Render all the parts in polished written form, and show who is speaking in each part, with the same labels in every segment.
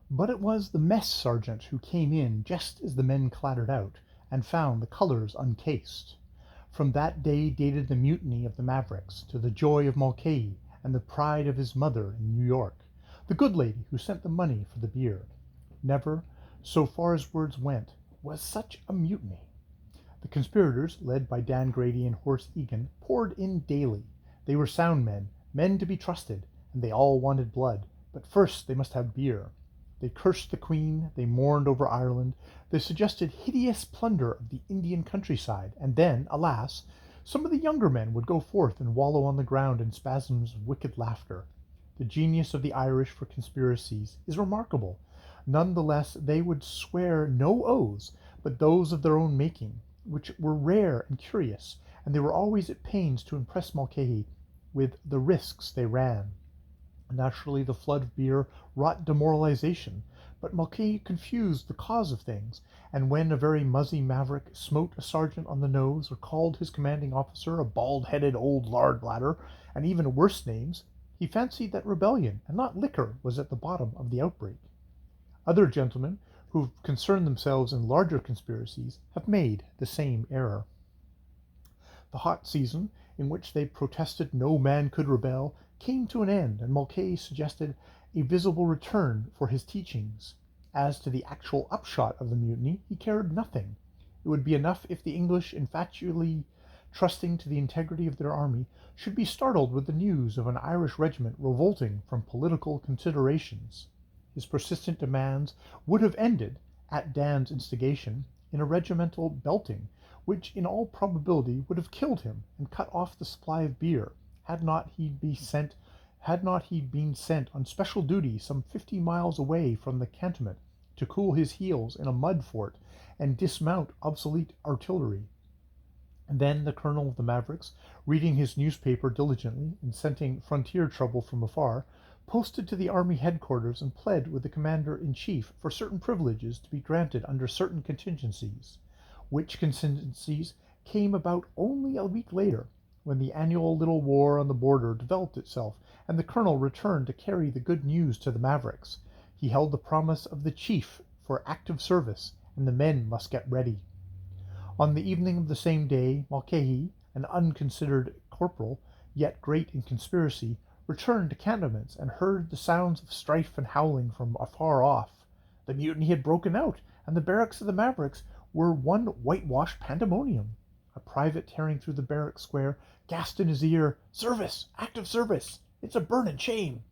Speaker 1: But it was the mess sergeant who came in just as the men clattered out, and found the colors uncased. From that day dated the mutiny of the Mavericks, to the joy of Mulcahy and the pride of his mother in New York, the good lady who sent the money for the beer. Never, so far as words went, was such a mutiny. The conspirators, led by Dan Grady and Horace Egan, poured in daily. They were sound men, men to be trusted, and they all wanted blood, but first they must have beer. They cursed the Queen, they mourned over Ireland, they suggested hideous plunder of the Indian countryside, and then, alas, some of the younger men would go forth and wallow on the ground in spasms of wicked laughter. The genius of the Irish for conspiracies is remarkable. None the less they would swear no oaths, but those of their own making, which were rare and curious, and they were always at pains to impress Mulcahy with the risks they ran. Naturally the flood of beer wrought demoralization, but Mulcahy confused the cause of things, and when a very muzzy maverick smote a sergeant on the nose, or called his commanding officer a bald-headed old lard-bladder, and even worse names, he fancied that rebellion, and not liquor, was at the bottom of the outbreak. Other gentlemen, who've concerned themselves in larger conspiracies, have made the same error. The hot season, in which they protested no man could rebel, came to an end, and Mulcahy suggested a visible return for his teachings. As to the actual upshot of the mutiny, he cared nothing. It would be enough if the English, infatuately trusting to the integrity of their army, should be startled with the news of an Irish regiment revolting from political considerations. His persistent demands would have ended, at Dan's instigation, in a regimental belting, which in all probability would have killed him and cut off the supply of beer, had not he been sent on special duty some 50 miles away from the cantonment to cool his heels in a mud fort and dismount obsolete artillery. And then the colonel of the Mavericks, reading his newspaper diligently and scenting frontier trouble from afar, posted to the army headquarters and pled with the commander-in-chief for certain privileges to be granted under certain contingencies, which contingencies came about only a week later, when the annual little war on the border developed itself, and the colonel returned to carry the good news to the Mavericks. He held the promise of the chief for active service, and the men must get ready. On the evening of the same day, Mulcahy, an unconsidered corporal, yet great in conspiracy, returned to cantonments, and heard the sounds of strife and howling from afar off. The mutiny had broken out, and the barracks of the Mavericks were one whitewashed pandemonium. A private tearing through the barrack square gasped in his ear, "Service! Active service! It's a burnin' shame!"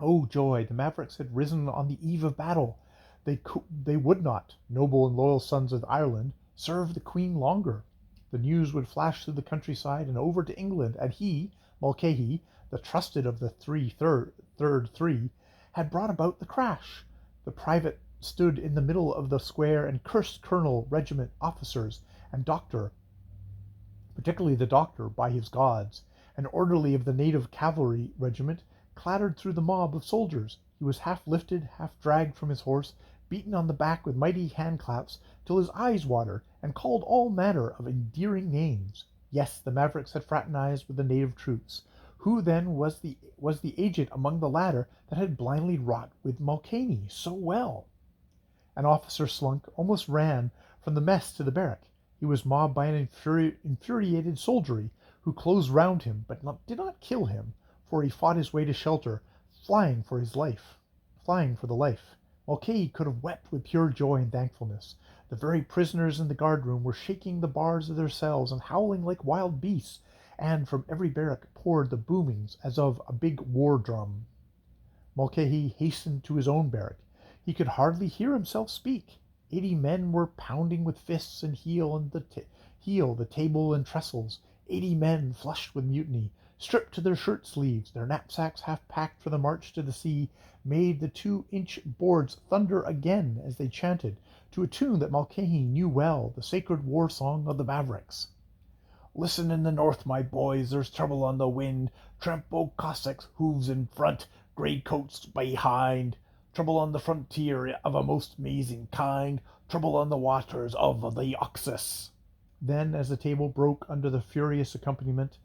Speaker 1: Oh joy! The Mavericks had risen on the eve of battle. They would not, noble and loyal sons of Ireland, serve the Queen longer. The news would flash through the countryside and over to England, and he, Mulcahy, the trusted of the third three, had brought about the crash. The private stood in the middle of the square and cursed colonel, regiment, officers, and doctor, particularly the doctor, by his gods. An orderly of the native cavalry regiment clattered through the mob of soldiers. He was half lifted, half dragged from his horse, beaten on the back with mighty handclaps till his eyes watered, and called all manner of endearing names. Yes, the Mavericks had fraternized with the native troops. Who then was the agent among the latter that had blindly wrought with Mulcahy so well? An officer slunk, almost ran, from the mess to the barrack. He was mobbed by an infuriated soldiery, who closed round him, but did not kill him, for he fought his way to shelter, flying for the life. Mulcahy could have wept with pure joy and thankfulness. The very prisoners in the guard-room were shaking the bars of their cells and howling like wild beasts, and from every barrack poured the boomings as of a big war-drum. Mulcahy hastened to his own barrack. He could hardly hear himself speak. 80 men were pounding with fists and the table and trestles. 80 men, flushed with mutiny, stripped to their shirt-sleeves, their knapsacks half-packed for the march to the sea, made the 2-inch boards thunder again as they chanted, to a tune that Mulcahy knew well, the sacred war-song of the Mavericks. "Listen in the north, my boys, there's trouble on the wind. Tramp o' Cossacks, hooves in front, grey coats behind. Trouble on the frontier of a most amazing kind. Trouble on the waters of the Oxus." Then, as the table broke under the furious accompaniment,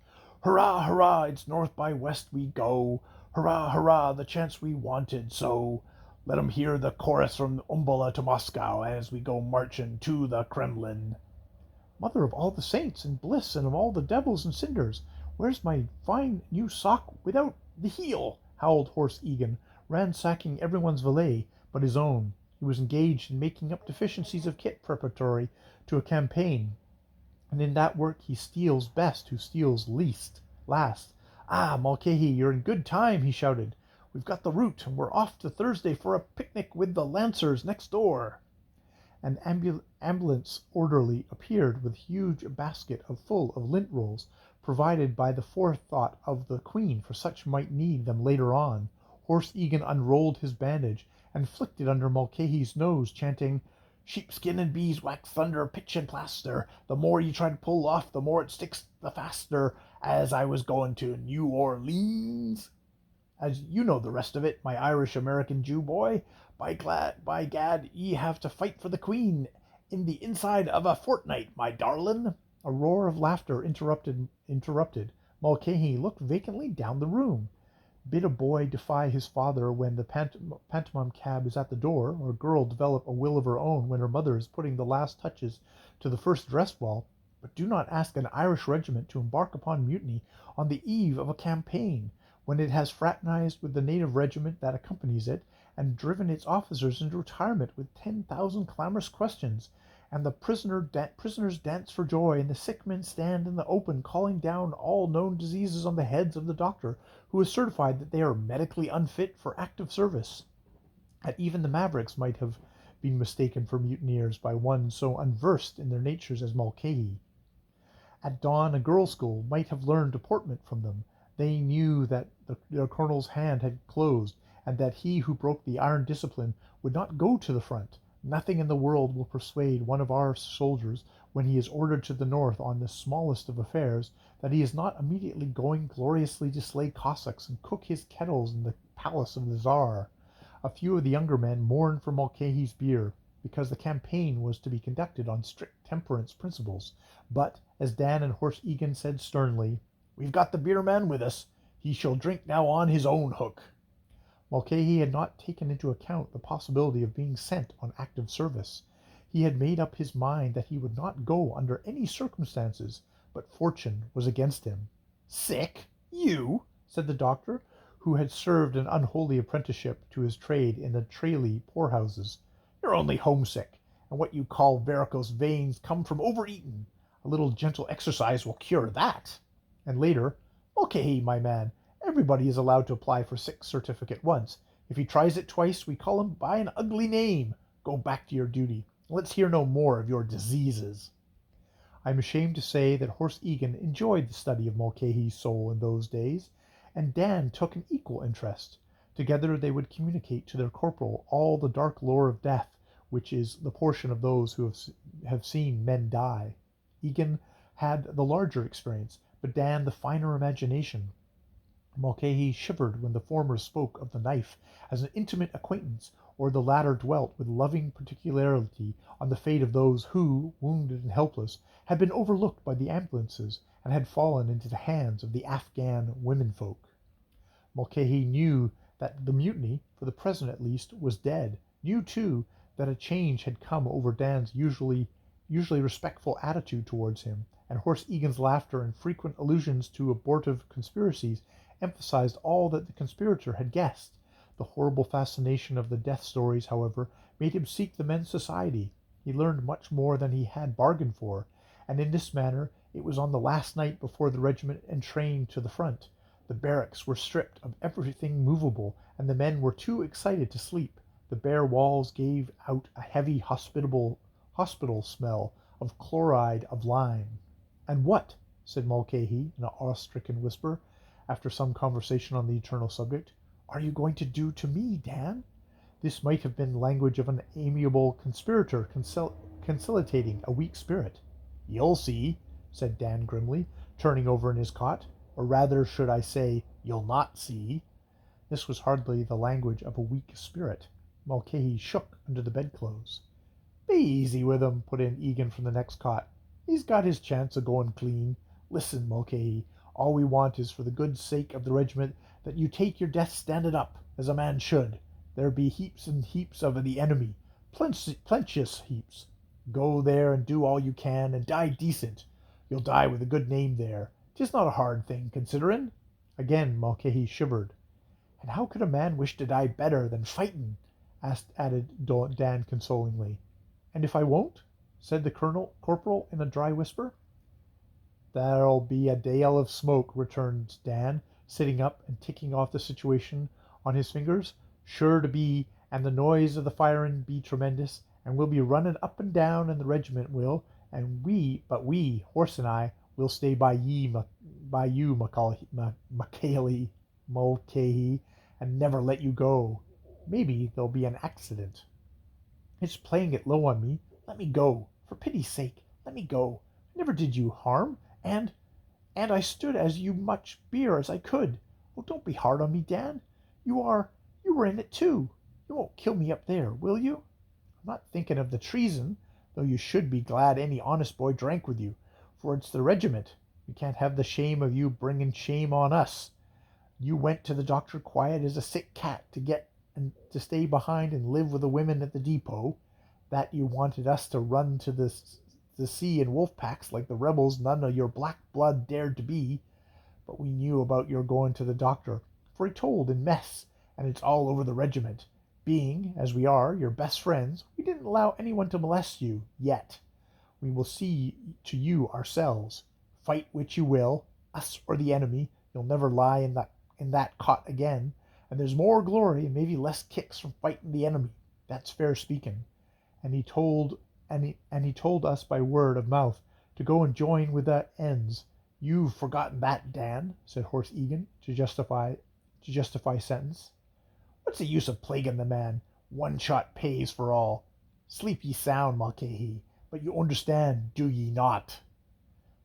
Speaker 1: "Hurrah, hurrah, it's north by west we go.
Speaker 2: Hurrah, hurrah, the chance we wanted so. Let 'em hear the chorus from Umballa to Moscow as we go marching to the Kremlin.
Speaker 1: Mother of all the saints and bliss and of all the devils and cinders, where's my fine new sock without the heel? Howled hoarse Egan, ransacking everyone's valet but his own. He was engaged in making up deficiencies of kit preparatory to a campaign, and in that work he steals best who steals last. Ah, Mulcahy, you're in good time, he shouted. We've got the route, and we're off to Thursday for a picnic with the Lancers next door. An ambulance orderly appeared with a huge basket full of lint rolls, provided by the forethought of the Queen for such might need them later on. Horse Egan unrolled his bandage and flicked it under Mulcahy's nose, chanting, "Sheepskin and beeswax, thunder, pitch and plaster. The more you try to pull off, the more it sticks the faster. As I was going to New Orleans." As you know the rest of it, my Irish-American Jew boy. By gad, ye have to fight for the Queen in the inside of a fortnight, my darlin'." A roar of laughter interrupted. Mulcahy looked vacantly down the room. Bid a boy defy his father when the pantomime cab is at the door, or a girl develop a will of her own when her mother is putting the last touches to the first dress ball, but do not ask an Irish regiment to embark upon mutiny on the eve of a campaign, when it has fraternized with the native regiment that accompanies it, and driven its officers into retirement with 10,000 clamorous questions, and the prisoners dance for joy, and the sick men stand in the open calling down all known diseases on the heads of the doctor, who has certified that they are medically unfit for active service. That even the Mavericks might have been mistaken for mutineers by one so unversed in their natures as Mulcahy. At dawn a girls' school might have learned deportment from them. They knew that their colonel's hand had closed, and that he who broke the iron discipline would not go to the front. Nothing in the world will persuade one of our soldiers, when he is ordered to the north on the smallest of affairs, that he is not immediately going gloriously to slay Cossacks and cook his kettles in the palace of the Tsar. A few of the younger men mourned for Mulcahy's beer, because the campaign was to be conducted on strict temperance principles, but, as Dan and Horse Egan said sternly, "We've got the beerman with us. He shall drink now on his own hook." Mulcahy had not taken into account the possibility of being sent on active service. He had made up his mind that he would not go under any circumstances, but fortune was against him. "Sick? You?" said the doctor, who had served an unholy apprenticeship to his trade in the Tralee poorhouses. "You're only homesick, and what you call varicose veins come from overeating. A little gentle exercise will cure that." And later, "Mulcahy, my man, everybody is allowed to apply for sick certificate once. If he tries it twice, we call him by an ugly name. Go back to your duty. Let's hear no more of your diseases." I am ashamed to say that Horse Egan enjoyed the study of Mulcahy's soul in those days, and Dan took an equal interest. Together they would communicate to their corporal all the dark lore of death, which is the portion of those who have seen men die. Egan had the larger experience, but Dan the finer imagination. Mulcahy shivered when the former spoke of the knife as an intimate acquaintance, or the latter dwelt with loving particularity on the fate of those who, wounded and helpless, had been overlooked by the ambulances and had fallen into the hands of the Afghan womenfolk. Mulcahy knew that the mutiny, for the present at least, was dead, knew, too, that a change had come over Dan's usually respectful attitude towards him, and Horse Egan's laughter and frequent allusions to abortive conspiracies emphasized all that the conspirator had guessed. The horrible fascination of the death stories, however, made him seek the men's society. He learned much more than he had bargained for, and in this manner it was on the last night before the regiment entrained to the front. The barracks were stripped of everything movable, and the men were too excited to sleep. The bare walls gave out a heavy hospital smell of chloride of lime. "And what," said Mulcahy in an awe-stricken whisper, after some conversation on the eternal subject, "are you going to do to me, Dan?" This might have been language of an amiable conspirator conciliating a weak spirit. "You'll see," said Dan grimly, turning over in his cot. "Or rather, should I say, you'll not see." This was hardly the language of a weak spirit. Mulcahy shook under the bedclothes. "Be easy with him," put in Egan from the next cot. "He's got his chance of going clean. Listen, Mulcahy, all we want is for the good sake of the regiment
Speaker 2: that you take your death standing up, as a man should. There be heaps and heaps of the enemy, plenteous heaps. Go there and do all you can, and die decent. You'll die with a good name there. 'Tis not a hard thing, considerin'."
Speaker 1: Again Mulcahy shivered.
Speaker 2: "And how could a man wish to die better than fightin'?"
Speaker 1: added Dan consolingly. "And if I won't?" said the corporal in a dry whisper. "There'll be a dale of smoke," returned Dan, sitting up and ticking off the situation on his fingers. "Sure to be, and the noise of the firin' be tremendous, and we'll be runnin' up and down, and the regiment will, and we, Horse and I, will stay by you, Mulcahy, and never let you go. Maybe there'll be an accident." "It's playing it low on me. Let me go. For pity's sake, let me go. I never did you harm, and I stood as much beer as I could. Oh, don't be hard on me, Dan. You were in it too. You won't kill me up there, will you? I'm not thinking of the treason, though you should be glad any honest boy drank with you, for it's the regiment. We can't have the shame of you bringing shame on us. You went to the doctor quiet as a sick cat to get and to stay behind and live with the women at the depot. That you wanted us to run to the sea in wolf packs like the rebels none of your black blood dared to be. But we knew about your going to the doctor, for he told in mess, and it's all over the regiment. Being, as we are, your best friends, we didn't allow anyone to molest you, yet. We will see to you ourselves. Fight which you will, us or the enemy, you'll never lie in that cot again, and there's more glory and maybe less kicks from fighting the enemy. That's fair speaking. And he told us by word of mouth to go and join with the ends. You've forgotten that, Dan," said Horse Egan, to justify sentence. "What's the use of plaguing the man? One shot pays for all. Sleep ye sound, Mulcahy, but you understand, do ye not?"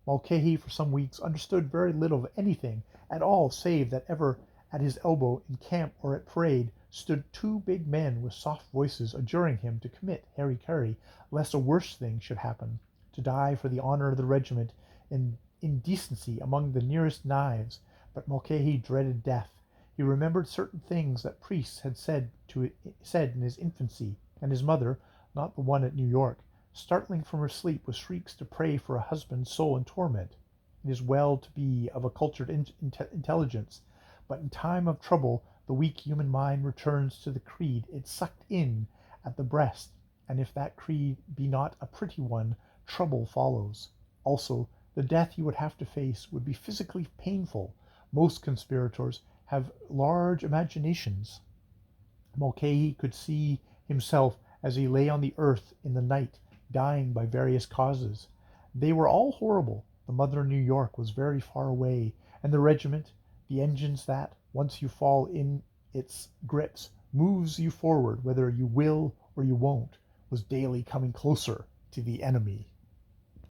Speaker 1: Mulcahy for some weeks understood very little of anything at all, save that ever at his elbow in camp or at parade stood two big men with soft voices adjuring him to commit hara-kiri lest a worse thing should happen, to die for the honor of the regiment in decency among the nearest knives. But Mulcahy dreaded death. He remembered certain things that priests had said in his infancy, and his mother, not the one at New York, startling from her sleep with shrieks to pray for a husband's soul in torment. It is well to be of a cultured intelligence, but in time of trouble the weak human mind returns to the creed it sucked in at the breast, and if that creed be not a pretty one, trouble follows. Also, the death you would have to face would be physically painful. Most conspirators have large imaginations. Mulcahy could see himself as he lay on the earth in the night, dying by various causes. They were all horrible. The mother in New York was very far away, and the regiment, the engines that, once you fall in its grips, moves you forward whether you will or you won't, was daily coming closer to the enemy.